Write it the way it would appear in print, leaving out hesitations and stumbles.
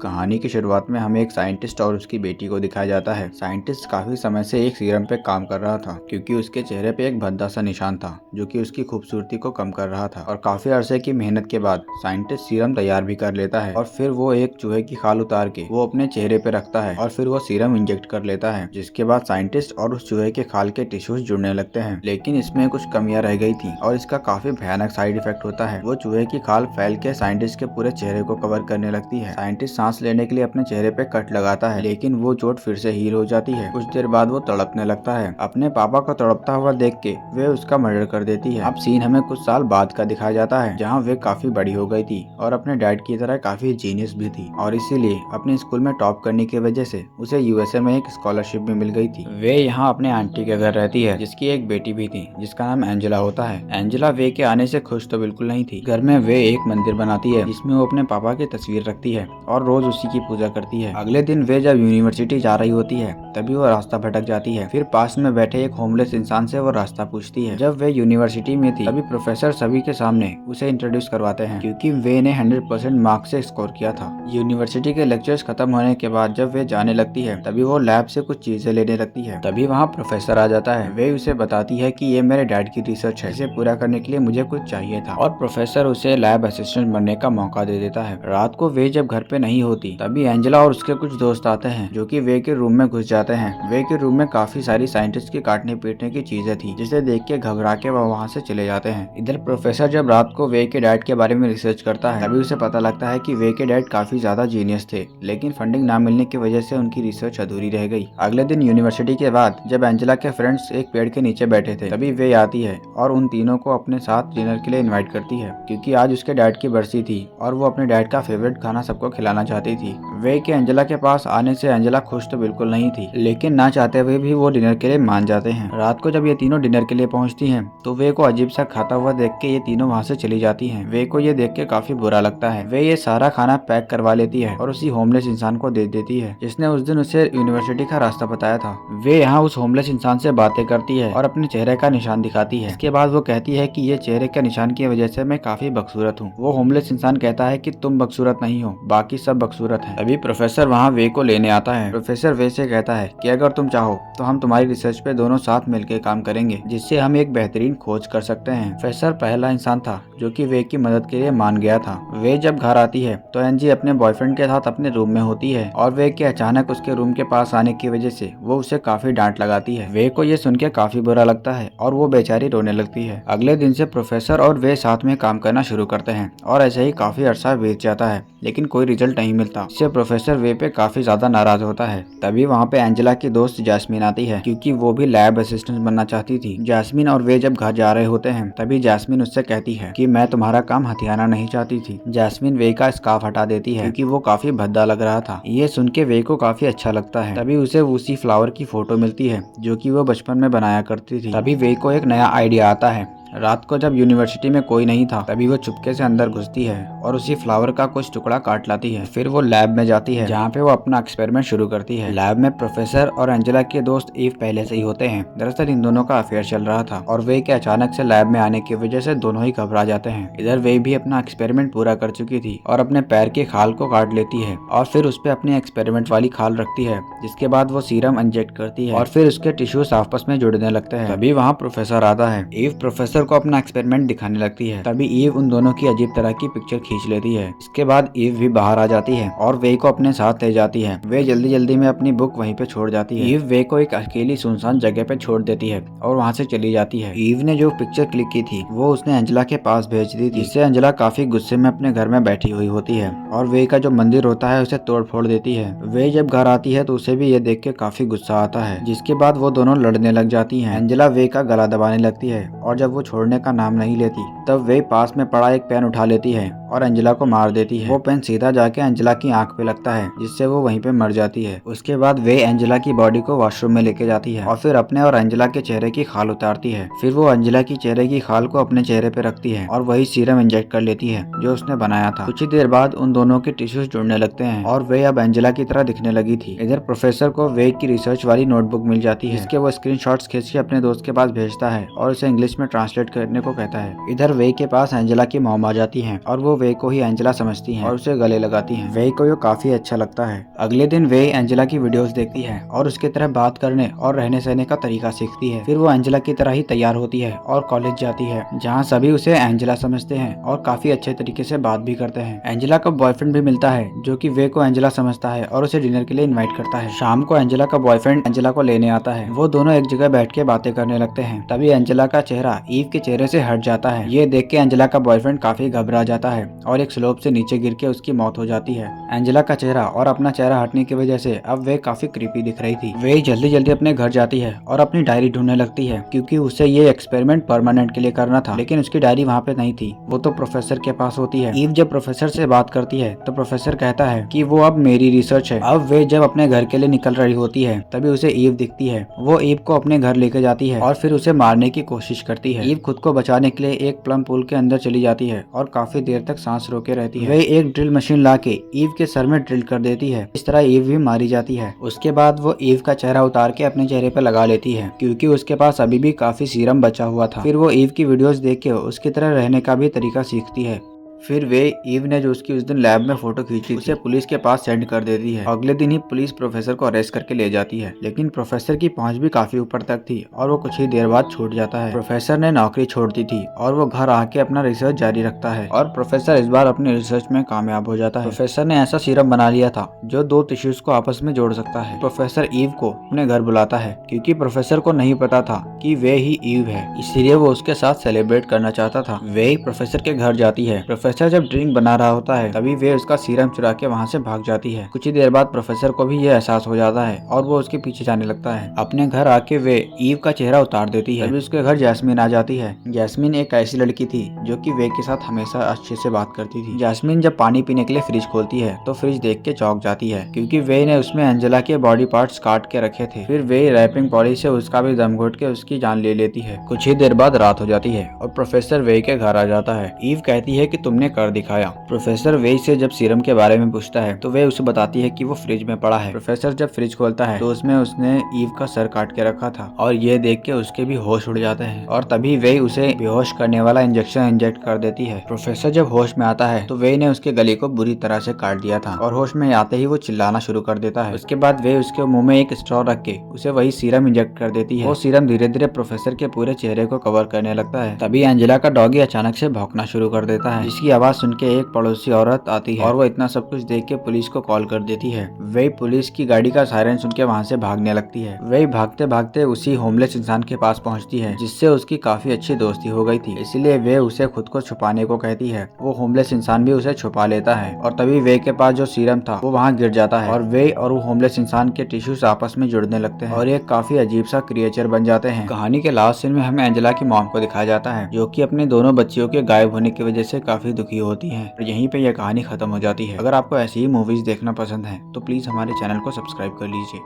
कहानी की शुरुआत में हमें एक साइंटिस्ट और उसकी बेटी को दिखाया जाता है। साइंटिस्ट काफी समय से एक सीरम पे काम कर रहा था क्योंकि उसके चेहरे पे एक भद्दा सा निशान था जो कि उसकी खूबसूरती को कम कर रहा था। और काफी अरसे की मेहनत के बाद साइंटिस्ट सीरम तैयार भी कर लेता है और फिर वो एक चूहे की खाल उतार के वो अपने चेहरे पे रखता है और फिर वो सीरम इंजेक्ट कर लेता है, जिसके बाद साइंटिस्ट और उस चूहे के खाल के टिश्यूज जुड़ने लगते हैं। लेकिन इसमें कुछ कमियां रह गई थी और इसका काफी भयानक साइड इफेक्ट होता है। वो चूहे की खाल फैल के साइंटिस्ट के पूरे चेहरे को कवर करने लगती है। साइंटिस्ट सांस लेने के लिए अपने चेहरे पे कट लगाता है, लेकिन वो चोट फिर से हील हो जाती है। कुछ देर बाद वो तड़पने लगता है। अपने पापा को तड़पता हुआ देख के वे उसका मर्डर कर देती है। अब सीन हमें कुछ साल बाद का दिखाया जाता है, जहाँ वे काफी बड़ी हो गई थी और अपने डैड की तरह काफी जीनियस भी थी, और इसीलिए अपने स्कूल में टॉप करने की वजह से उसे यूएसए में एक स्कॉलरशिप भी मिल गई थी। वे यहाँ अपने आंटी के घर रहती है, जिसकी एक बेटी भी थी जिसका नाम एंजेला होता है। एंजेला वे के आने से खुश तो बिल्कुल नहीं थी। घर में वे एक मंदिर बनाती है जिसमें वो अपने पापा की तस्वीर रखती है और रोज उसी की पूजा करती है। अगले दिन वे जब यूनिवर्सिटी जा रही होती है तभी वो रास्ता भटक जाती है। फिर पास में बैठे एक होमलेस इंसान से वो रास्ता पूछती है। जब वे यूनिवर्सिटी में थी तभी प्रोफेसर सभी के सामने उसे इंट्रोड्यूस करवाते हैं क्योंकि वे ने 100% मार्क्स से स्कोर किया था। यूनिवर्सिटी के लेक्चर्स खत्म होने के बाद जब वे जाने लगती है तभी वो लैब से कुछ चीजें लेने लगती है। तभी वहाँ प्रोफेसर आ जाता है। वे उसे बताती है कि ये मेरे डैड की रिसर्च है, इसे पूरा करने के लिए मुझे कुछ चाहिए था, और प्रोफेसर उसे लैब असिस्टेंट बनने का मौका दे देता है। रात को वे जब घर पे नहीं होती तभी एंजेला और उसके कुछ दोस्त आते हैं जो कि वे के रूम में घुस जाते हैं। वे के रूम में काफी सारी साइंटिस्ट की काटने पीटने की चीजें थी, जिसे देख के घबरा के वह वहाँ से चले जाते हैं। इधर प्रोफेसर जब रात को वे के डैड के बारे में रिसर्च करता है तभी उसे पता लगता है कि वे के डैड काफी ज्यादा जीनियस थे, लेकिन फंडिंग ना मिलने की वजह से उनकी रिसर्च अधूरी रह गई। अगले दिन यूनिवर्सिटी के बाद जब एंजेला के फ्रेंड्स एक पेड़ के नीचे बैठे थे तभी वे आती है और उन तीनों को अपने साथ डिनर के लिए इनवाइट करती है क्योंकि आज उसके डैड की बरसी थी और वो अपने डैड का फेवरेट खाना सबको खिलाना चाहती थी। वे के एंजेला के पास आने से एंजेला खुश तो बिल्कुल नहीं थी, लेकिन ना चाहते हुए भी वो डिनर के लिए मान जाते हैं। रात को जब ये तीनों डिनर के लिए पहुंचती हैं तो वे को अजीब सा खाता हुआ देख के ये तीनों वहाँ से चली जाती हैं। वे को ये देख के काफी बुरा लगता है। वे ये सारा खाना पैक करवा लेती है और उसी होमलेस इंसान को दे देती है जिसने उस दिन उसे यूनिवर्सिटी का रास्ता बताया था। वे यहाँ उस होमलेस इंसान से बातें करती है और अपने चेहरे का निशान दिखाती है। इसके बाद वो कहती है कि ये चेहरे के निशान की वजह से मैं काफी बदसूरत हूँ। वो होमलेस इंसान कहता है कि तुम बदसूरत नहीं हो, बाकी सब बदसूरत हैं। तभी प्रोफेसर वहाँ वे को लेने आता है। प्रोफेसर वे से कहता है कि अगर तुम चाहो तो हम तुम्हारी रिसर्च पे दोनों साथ मिलकर काम करेंगे, जिससे हम एक बेहतरीन खोज कर सकते हैं। प्रोफेसर पहला इंसान था जो कि वे की मदद के लिए मान गया था। वे जब घर आती है तो एनजी अपने बॉयफ्रेंड के साथ अपने रूम में होती है और वे के अचानक उसके रूम के पास आने की वजह से वो उसे काफी डांट लगाती है। वे को ये सुन के काफी बुरा लगता है और वो बेचारी रोने लगती है। अगले दिन से प्रोफेसर और वे साथ में काम करना शुरू करते हैं और ऐसे ही काफी अरसा बीत जाता है, लेकिन कोई रिजल्ट नहीं मिलता। इससे प्रोफेसर वे पे काफी ज्यादा नाराज होता है। तभी वहाँ पे एंजेला की दोस्त जैस्मीन आती है क्योंकि वो भी लैब असिस्टेंट बनना चाहती थी। जैस्मीन और वे जब घर जा रहे होते हैं तभी जैस्मीन उससे कहती है कि मैं तुम्हारा काम हथियाना नहीं चाहती थी। जैस्मीन वे का स्कार्फ हटा देती है क्योंकि वो काफी भद्दा लग रहा था। ये सुन के वे को काफी अच्छा लगता है। तभी उसे उसी फ्लावर की फोटो मिलती है जो कि वो बचपन में बनाया करती थी। तभी वे को एक नया आइडिया आता है। रात को जब यूनिवर्सिटी में कोई नहीं था तभी वो चुपके से अंदर घुसती है और उसी फ्लावर का कुछ टुकड़ा काट लाती है। फिर वो लैब में जाती है जहाँ पे वो अपना एक्सपेरिमेंट शुरू करती है। लैब में प्रोफेसर और एंजेला के दोस्त ईव पहले से ही होते हैं। दरअसल इन दोनों का अफेयर चल रहा था और वे के अचानक से लैब में आने की वजह से दोनों ही घबरा जाते हैं। इधर वे भी अपना एक्सपेरिमेंट पूरा कर चुकी थी और अपने पैर की खाल को काट लेती है और फिर उस पर अपनी एक्सपेरिमेंट वाली खाल रखती है, जिसके बाद वो सीरम इंजेक्ट करती है और फिर उसके टिश्यूज आपस में जुड़ने लगते हैं। तभी वहाँ प्रोफेसर आता है। ईव प्रोफेसर को अपना एक्सपेरिमेंट दिखाने लगती है। तभी ईव उन दोनों की अजीब तरह की पिक्चर खींच लेती है। इसके बाद ईव भी बाहर आ जाती है और वे को अपने साथ ले जाती है। वे जल्दी जल्दी में अपनी बुक वहीं पे छोड़ जाती है। ईव वे को एक अकेली सुनसान जगह पे छोड़ देती है और वहाँ से चली जाती है। ईव ने जो पिक्चर क्लिक की थी वो उसने एंजेला के पास भेज दी थी, जिससे एंजेला काफी गुस्से में अपने घर में बैठी हुई होती है और वे का जो मंदिर होता है उसे तोड़ फोड़ देती है। वे जब घर आती है तो उसे भी ये देख के काफी गुस्सा आता है, जिसके बाद वो दोनों लड़ने लग जाती है। एंजेला वे का गला दबाने लगती है और जब वो छोड़ने का नाम नहीं लेती तब वे पास में पड़ा एक पेन उठा लेती है और एंजेला को मार देती है। वो पेन सीधा जाके एंजेला की आंख पे लगता है, जिससे वो वहीं पे मर जाती है। उसके बाद वे एंजेला की बॉडी को वॉशरूम में लेके जाती है और फिर अपने और एंजेला के चेहरे की खाल उतारती है। फिर वो एंजेला की चेहरे की खाल को अपने चेहरे पे रखती है और वही सीरम इंजेक्ट कर लेती है जो उसने बनाया था। कुछ ही देर बाद उन दोनों के टिश्यूज जुड़ने लगते हैं और वे अब एंजेला की तरह दिखने लगी थी। इधर प्रोफेसर को वे की रिसर्च वाली नोटबुक मिल जाती है, जिसके वो स्क्रीनशॉट्स खींच के अपने दोस्त के पास भेजता है और उसे इंग्लिश में ट्रांसलेट करने को कहता है। इधर वे के पास एंजेला की मॉम आ जाती है और वो वे को ही एंजेला समझती हैं और उसे गले लगाती हैं। वे को ये काफी अच्छा लगता है। अगले दिन वे एंजेला की वीडियोस देखती है और उसकी तरह बात करने और रहने सहने का तरीका सीखती है। फिर वो एंजेला की तरह ही तैयार होती है और कॉलेज जाती है, जहाँ सभी उसे एंजेला समझते हैं और काफी अच्छे तरीके से बात भी करते हैं। एंजेला का बॉयफ्रेंड भी मिलता है जो कि वे को एंजेला समझता है और उसे डिनर के लिए इनवाइट करता है। शाम को एंजेला का बॉयफ्रेंड एंजेला को लेने आता है। वो दोनों एक जगह बैठ के बातें करने लगते हैं। तभी एंजेला का चेहरा ईव के चेहरे से हट जाता है। ये देख के एंजेला का बॉयफ्रेंड काफी घबरा जाता है और एक स्लोप से नीचे गिर के उसकी मौत हो जाती है। एंजेला का चेहरा और अपना चेहरा हटने की वजह से अब वे काफी क्रीपी दिख रही थी। वे जल्दी जल्दी अपने घर जाती है और अपनी डायरी ढूंढने लगती है, क्योंकि उसे ये एक्सपेरिमेंट परमानेंट के लिए करना था। लेकिन उसकी डायरी वहाँ पे नहीं थी, वो तो प्रोफेसर के पास होती है। ईव जब प्रोफेसर से बात करती है तो प्रोफेसर कहता है कि वो अब मेरी रिसर्च है। अब वे जब अपने घर के लिए निकल रही होती है तभी उसे ईव दिखती है। वो ईव को अपने घर लेके जाती है और फिर उसे मारने की कोशिश करती है। ईव खुद को बचाने के लिए एक प्लम पूल के अंदर चली जाती है और काफी देर तक सांस रोके रहती है। वे एक ड्रिल मशीन लाके ईव के सर में ड्रिल कर देती है। इस तरह ईव भी मारी जाती है। उसके बाद वो ईव का चेहरा उतार के अपने चेहरे पे लगा लेती है, क्योंकि उसके पास अभी भी काफी सीरम बचा हुआ था। फिर वो ईव की वीडियोस देख के उसकी तरह रहने का भी तरीका सीखती है। फिर वे ईव ने जो उसकी उस दिन लैब में फोटो खींची उसे पुलिस के पास सेंड कर देती है। अगले दिन ही पुलिस प्रोफेसर को अरेस्ट करके ले जाती है, लेकिन प्रोफेसर की पहुंच भी काफी ऊपर तक थी और वो कुछ ही देर बाद छूट जाता है। प्रोफेसर ने नौकरी छोड़ दी थी और वो घर आके अपना रिसर्च जारी रखता है और प्रोफेसर इस बार अपनी रिसर्च में कामयाब हो जाता है। प्रोफेसर ने ऐसा सीरम बना लिया था जो दो टिश्यूज को आपस में जोड़ सकता है। प्रोफेसर ईव को अपने घर बुलाता है, क्योंकि प्रोफेसर को नहीं पता था कि वे ही ईव है, इसलिए वो उसके साथ सेलिब्रेट करना चाहता था। वे प्रोफेसर के घर जाती है। प्रोफेसर जब ड्रिंक बना रहा होता है तभी वे उसका सीरम चुरा के वहाँ से भाग जाती है। कुछ ही देर बाद प्रोफेसर को भी ये एहसास हो जाता है और वो उसके पीछे जाने लगता है। अपने घर आके वे ईव का चेहरा उतार देती है। तभी उसके घर जैस्मीन आ जाती है। जैस्मीन एक ऐसी लड़की थी जो कि वे के साथ हमेशा अच्छे से बात करती थी। जैस्मीन जब पानी पीने के लिए फ्रिज खोलती है तो फ्रिज देख के चौंक जाती है, क्योंकि वे ने उसमें एंजेला के बॉडी पार्ट्स काट के रखे थे। फिर वे रैपिंग पॉली से उसका भी दम घोट के उसकी जान ले लेती है। कुछ ही देर बाद रात हो जाती है और प्रोफेसर वे के घर आ जाता है। ईव कहती है कि तुमने कर दिखाया। प्रोफेसर वे से जब सीरम के बारे में पूछता है तो वे उसे बताती है कि वो फ्रिज में पड़ा है। प्रोफेसर जब फ्रिज खोलता है तो उसमें उसने ईव का सर काट के रखा था और ये देख के उसके भी होश उड़ जाते हैं और तभी वे उसे बेहोश करने वाला इंजेक्शन इंजेक्ट कर देती है। प्रोफेसर जब होश में आता है तो वे ने उसके गले को बुरी तरह से काट दिया था और होश में आते ही वो चिल्लाना शुरू कर देता है। उसके बाद वे उसके मुंह में एक स्ट्रॉ रख के उसे वही सीरम इंजेक्ट कर देती है। वो सीरम धीरे धीरे प्रोफेसर के पूरे चेहरे को कवर करने लगता है। तभी एंजेला का डॉगी अचानक से भौंकना शुरू कर देता है, जिसकी आवाज सुन के एक पड़ोसी औरत आती है और वो इतना सब कुछ देख के पुलिस को कॉल कर देती है। वे पुलिस की गाड़ी का सायरन सुन के वहाँ से भागने लगती है। वे भागते भागते उसी होमलेस इंसान के पास पहुँचती है, जिससे उसकी काफी अच्छी दोस्ती हो गई थी, इसलिए वे उसे खुद को छुपाने को कहती है। वो होमलेस इंसान भी उसे छुपा लेता है और तभी वे के पास जो सीरम था वो वहाँ गिर जाता है और वे और वो होमलेस इंसान के टिश्यूज आपस में जुड़ने लगते हैं और एक काफी अजीब सा क्रिएचर बन जाते हैं। कहानी के लास्ट सीन में हमें एंजेला की मॉम को दिखाया जाता है, जो कि अपने दोनों बच्चियों के गायब होने की वजह से काफी दुखी होती है। और यहीं पे यह कहानी खत्म हो जाती है। अगर आपको ऐसी ही मूवीज देखना पसंद है तो प्लीज हमारे चैनल को सब्सक्राइब कर लीजिए।